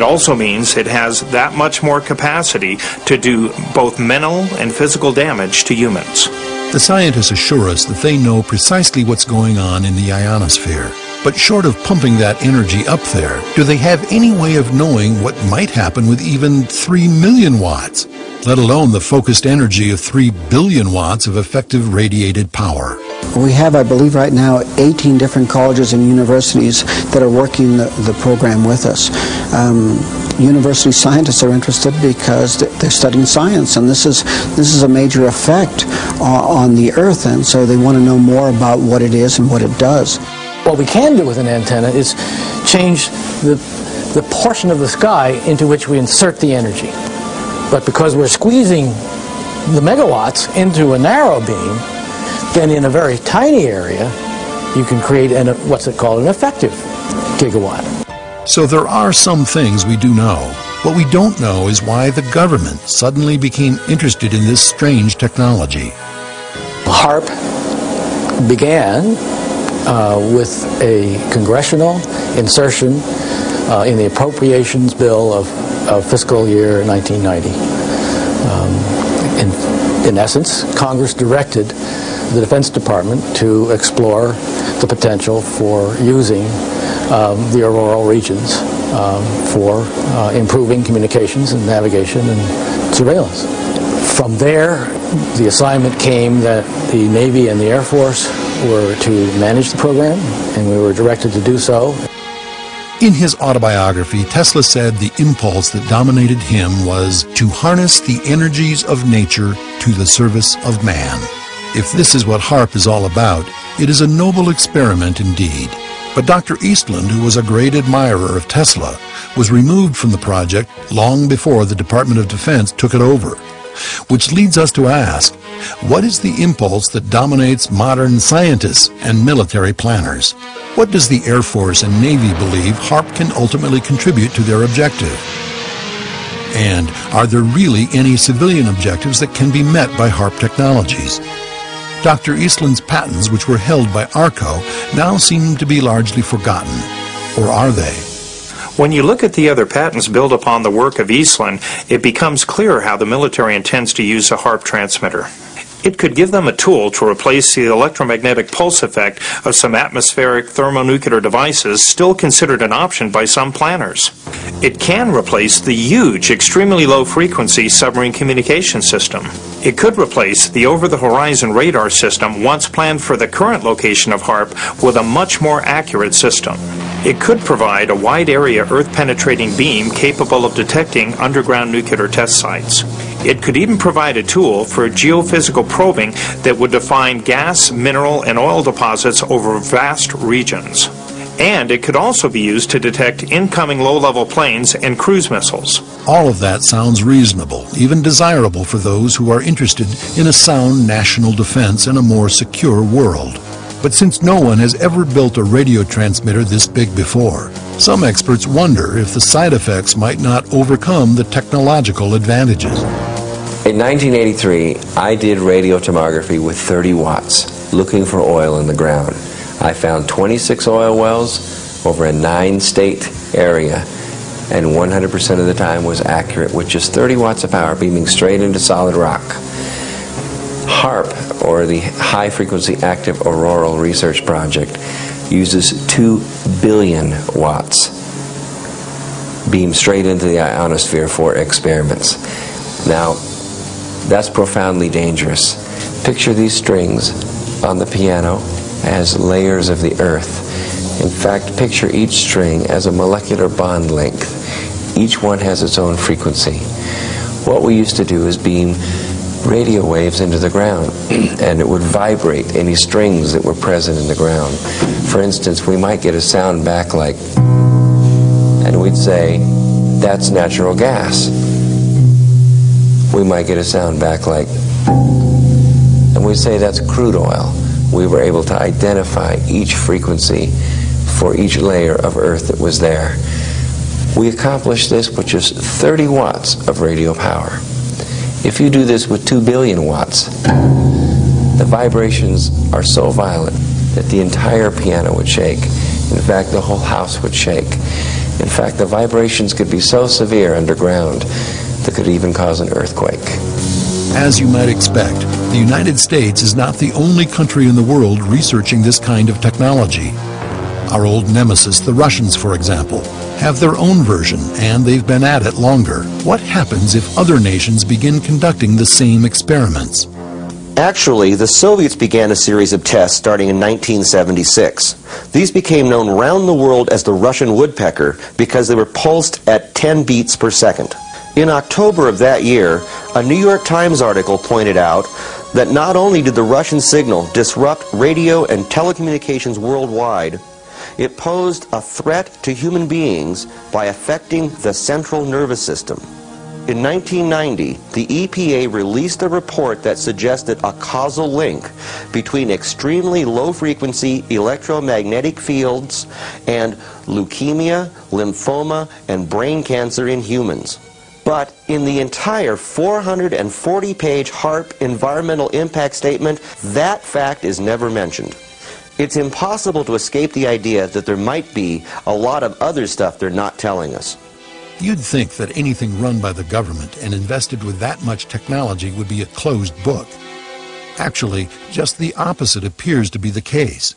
also means it has that much more capacity to do both mental and physical damage to humans. The scientists assure us that they know precisely what's going on in the ionosphere. But short of pumping that energy up there, do they have any way of knowing what might happen with even 3 million watts, let alone the focused energy of 3 billion watts of effective radiated power? We have, I believe right now, 18 different colleges and universities that are working the program with us. University scientists are interested because they're studying science, and this is a major effect on the Earth, and so they want to know more about what it is and what it does. What we can do with an antenna is change the portion of the sky into which we insert the energy. But because we're squeezing the megawatts into a narrow beam, then in a very tiny area, you can create what's it called, an effective gigawatt. So there are some things we do know. What we don't know is why the government suddenly became interested in this strange technology. Haarp began with a congressional insertion in the appropriations bill of fiscal year 1990. In essence, Congress directed the Defense Department to explore the potential for using the auroral regions for improving communications and navigation and surveillance. From there, the assignment came that the Navy and the Air Force were to manage the program, and we were directed to do so. In his autobiography, Tesla said the impulse that dominated him was to harness the energies of nature to the service of man. If this is what Haarp is all about, it is a noble experiment indeed. But Dr. Eastland, who was a great admirer of Tesla, was removed from the project long before the Department of Defense took it over. Which leads us to ask, what is the impulse that dominates modern scientists and military planners? What does the Air Force and Navy believe Haarp can ultimately contribute to their objective? And are there really any civilian objectives that can be met by Haarp technologies? Dr. Eastland's patents, which were held by ARCO, now seem to be largely forgotten. Or are they? When you look at the other patents built upon the work of Eastland, it becomes clear how the military intends to use a Haarp transmitter. It could give them a tool to replace the electromagnetic pulse effect of some atmospheric thermonuclear devices still considered an option by some planners. It can replace the huge, extremely low-frequency submarine communication system. It could replace the over-the-horizon radar system once planned for the current location of Haarp with a much more accurate system. It could provide a wide-area Earth-penetrating beam capable of detecting underground nuclear test sites. It could even provide a tool for geophysical probing that would define gas, mineral, and oil deposits over vast regions. And it could also be used to detect incoming low-level planes and cruise missiles. All of that sounds reasonable, even desirable for those who are interested in a sound national defense and a more secure world. But since no one has ever built a radio transmitter this big before, some experts wonder if the side effects might not overcome the technological advantages. In 1983, I did radio tomography with 30 watts, looking for oil in the ground. I found 26 oil wells over a 9-state area, and 100% of the time was accurate with just 30 watts of power beaming straight into solid rock. Haarp, or the High Frequency Active Auroral Research Project, uses 2 billion watts beamed straight into the ionosphere for experiments. Now, that's profoundly dangerous. Picture these strings on the piano as layers of the Earth. In fact, picture each string as a molecular bond length. Each one has its own frequency. What we used to do is beam radio waves into the ground, and it would vibrate any strings that were present in the ground. For instance, we might get a sound back like, and we'd say, that's natural gas. We might get a sound back like, and we'd say that's crude oil. We were able to identify each frequency for each layer of Earth that was there. We accomplished this with just 30 watts of radio power. If you do this with 2 billion watts, the vibrations are so violent that the entire piano would shake. In fact, the whole house would shake. In fact, the vibrations could be so severe underground that could even cause an earthquake. As you might expect, the United States is not the only country in the world researching this kind of technology. Our old nemesis, the Russians, for example, have their own version, and they've been at it longer. What happens if other nations begin conducting the same experiments? Actually, the Soviets began a series of tests starting in 1976. These became known around the world as the Russian woodpecker because they were pulsed at 10 beats per second. In October of that year, a New York Times article pointed out that not only did the Russian signal disrupt radio and telecommunications worldwide, it posed a threat to human beings by affecting the central nervous system. In 1990, the EPA released a report that suggested a causal link between extremely low-frequency electromagnetic fields and leukemia, lymphoma, and brain cancer in humans. But in the entire 440-page Haarp environmental impact statement, that fact is never mentioned. It's impossible to escape the idea that there might be a lot of other stuff they're not telling us. You'd think that anything run by the government and invested with that much technology would be a closed book. Actually, just the opposite appears to be the case.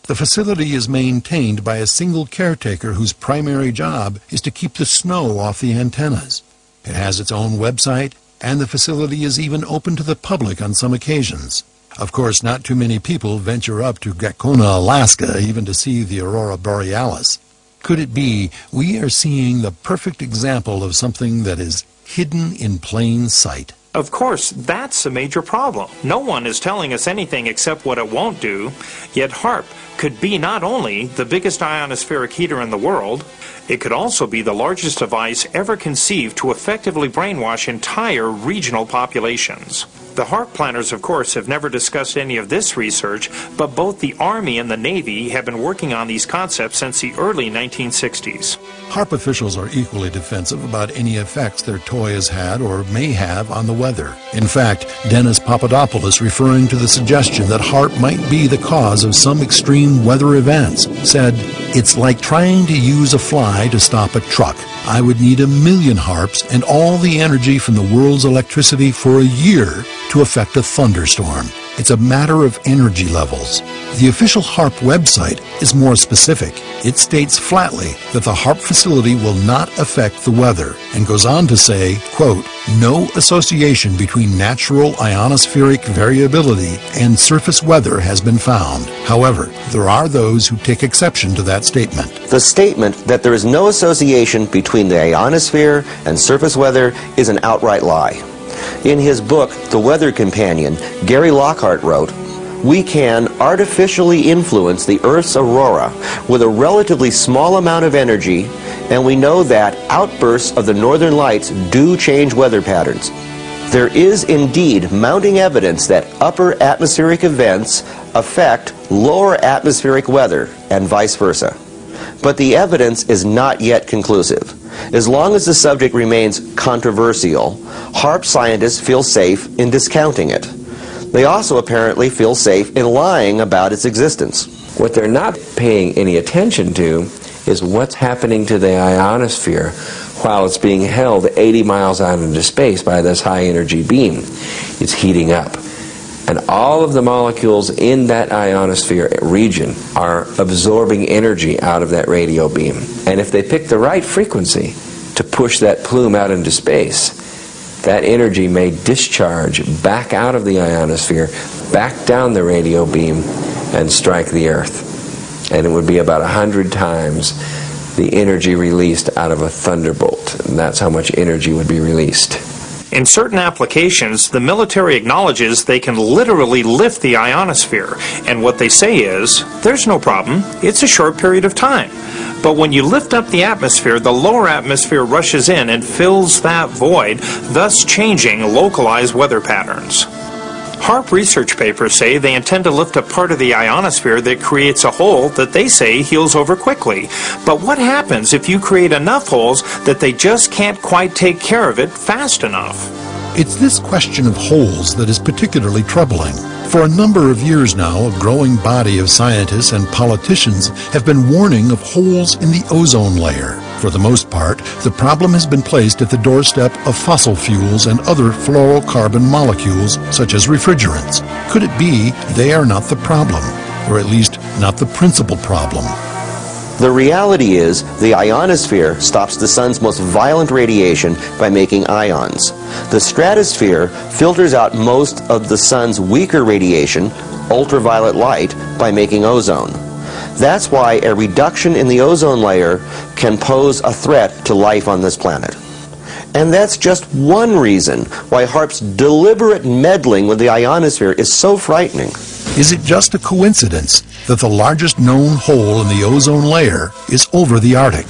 The facility is maintained by a single caretaker whose primary job is to keep the snow off the antennas. It has its own website, and the facility is even open to the public on some occasions. Of course, not too many people venture up to Gakona, Alaska, even to see the aurora borealis. Could it be we are seeing the perfect example of something that is hidden in plain sight? Of course, that's a major problem. No one is telling us anything except what it won't do, yet Haarp could be not only the biggest ionospheric heater in the world, it could also be the largest device ever conceived to effectively brainwash entire regional populations. The Haarp planners, of course, have never discussed any of this research, but both the Army and the Navy have been working on these concepts since the early 1960s. Haarp officials are equally defensive about any effects their toy has had or may have on the weather. In fact, Dennis Papadopoulos, referring to the suggestion that Haarp might be the cause of some extreme weather events, said, "It's like trying to use a fly to stop a truck. I would need 1,000,000 Haarps and all the energy from the world's electricity for a year to affect a thunderstorm. It's a matter of energy levels." The official Haarp website is more specific. It states flatly that the Haarp facility will not affect the weather, and goes on to say, quote, "No association between natural ionospheric variability and surface weather has been found. However, there are those who take exception to that statement." The statement that there is no association between the ionosphere and surface weather is an outright lie. In his book, The Weather Companion, Gary Lockhart wrote, "We can artificially influence the Earth's aurora with a relatively small amount of energy, and we know that outbursts of the northern lights do change weather patterns. There is indeed mounting evidence that upper atmospheric events affect lower atmospheric weather, and vice versa. But the evidence is not yet conclusive. As long as the subject remains controversial, Haarp scientists feel safe in discounting it. They also apparently feel safe in lying about its existence." What they're not paying any attention to is what's happening to the ionosphere while it's being held 80 miles out into space by this high energy beam. It's heating up. And all of the molecules in that ionosphere region are absorbing energy out of that radio beam. And if they pick the right frequency to push that plume out into space, that energy may discharge back out of the ionosphere, back down the radio beam, and strike the Earth. And it would be about 100 times the energy released out of a thunderbolt. And that's how much energy would be released. In certain applications, the military acknowledges they can literally lift the ionosphere, and what they say is, there's no problem, it's a short period of time. But when you lift up the atmosphere, the lower atmosphere rushes in and fills that void, thus changing localized weather patterns. Haarp research papers say they intend to lift a part of the ionosphere that creates a hole that they say heals over quickly. But what happens if you create enough holes that they just can't quite take care of it fast enough? It's this question of holes that is particularly troubling. For a number of years now, a growing body of scientists and politicians have been warning of holes in the ozone layer. For the most part, the problem has been placed at the doorstep of fossil fuels and other fluorocarbon molecules, such as refrigerants. Could it be they are not the problem, or at least not the principal problem? The reality is, the ionosphere stops the sun's most violent radiation by making ions. The stratosphere filters out most of the sun's weaker radiation, ultraviolet light, by making ozone. That's why a reduction in the ozone layer can pose a threat to life on this planet. And that's just one reason why Haarp's deliberate meddling with the ionosphere is so frightening. Is it just a coincidence that the largest known hole in the ozone layer is over the Arctic?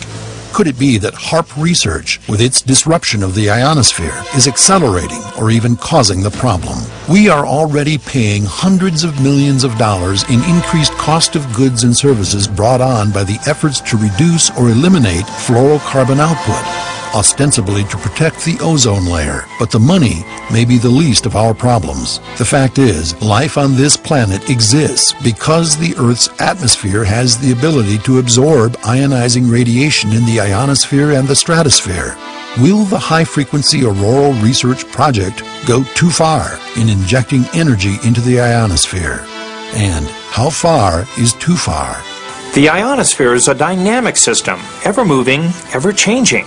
Could it be that Haarp research, with its disruption of the ionosphere, is accelerating or even causing the problem? We are already paying hundreds of millions of dollars in increased cost of goods and services brought on by the efforts to reduce or eliminate fluorocarbon output, ostensibly to protect the ozone layer. But the money may be the least of our problems. The fact is, life on this planet exists because the Earth's atmosphere has the ability to absorb ionizing radiation in the ionosphere and the stratosphere. Will the high-frequency auroral research project go too far in injecting energy into the ionosphere? And how far is too far? The ionosphere is a dynamic system, ever-moving, ever-changing.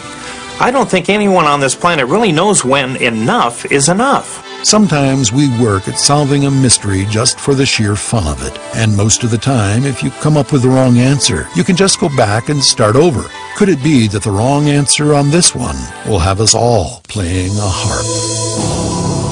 I don't think anyone on this planet really knows when enough is enough. Sometimes we work at solving a mystery just for the sheer fun of it. And most of the time, if you come up with the wrong answer, you can just go back and start over. Could it be that the wrong answer on this one will have us all playing a harp?